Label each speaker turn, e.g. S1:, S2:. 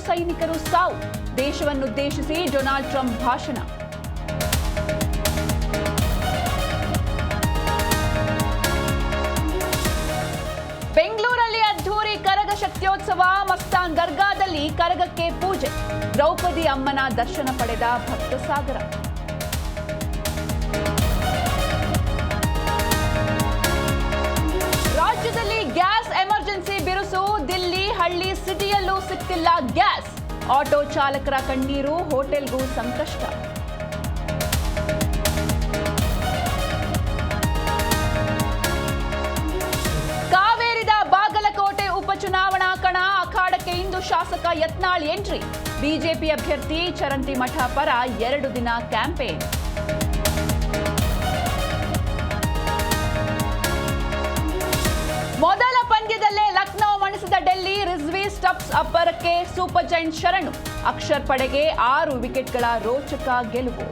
S1: ಸೈನಿಕರು ಸಾವು. ದೇಶವನ್ನುದ್ದೇಶಿಸಿ Donald Trump ಭಾಷಣ. ಬೆಂಗಳೂರಲ್ಲಿ ಅದ್ಧೂರಿ ಕರಗ ಶಕ್ತಿಯೋತ್ಸವ. ಮಸ್ತಾನ್ ದರ್ಗಾದಲ್ಲಿ ಕರಗಕ್ಕೆ ಪೂಜೆ. ದ್ರೌಪದಿ ಅಮ್ಮನ ದರ್ಶನ ಪಡೆದ ಭಕ್ತ ಸಾಗರ. ರಾಜ್ಯದಲ್ಲಿ ಗ್ಯಾಸ್ ಎಮರ್ಜೆನ್ಸಿ ಬಿರುಸು. ದಿಲ್ಲಿ, ಹಳ್ಳಿ, ಸಿಟಿಯಲ್ಲೂ ಸಿಕ್ತಿಲ್ಲ ಗ್ಯಾಸ್. ಆಟೋ ಚಾಲಕರ ಕಣ್ಣೀರು, ಹೋಟೆಲ್ಗೂ ಸಂಕಷ್ಟ. ಕಾವೇರಿದ ಬಾಗಲಕೋಟೆ ಉಪಚುನಾವಣಾ ಕಣ. ಅಖಾಡಕ್ಕೆ ಇಂದು ಶಾಸಕ ಯತ್ನಾಳ್ ಎಂಟ್ರಿ. ಬಿಜೆಪಿ ಅಭ್ಯರ್ಥಿ ಚರಂತಿಮಠ ಪರ 2 ದಿನ ಕ್ಯಾಂಪೇನ್. ಮೊದಲ ಪಂದ್ಯದಲ್ಲೇ ಲಕ್ನೋ ಮಣಿಸಿದ ಡೆಲ್ಲಿ. ರಿಜ್ವಿ ಸ್ಟಬ್ಸ್ ಅಬ್ಬರಕ್ಕೆ ಸೂಪರ್ ಜೈಂಟ್ ಶರಣು. ಅಕ್ಷರ್ ಪಡೆಗೆ 6 ವಿಕೆಟ್ಗಳ ರೋಚಕ ಗೆಲುವು.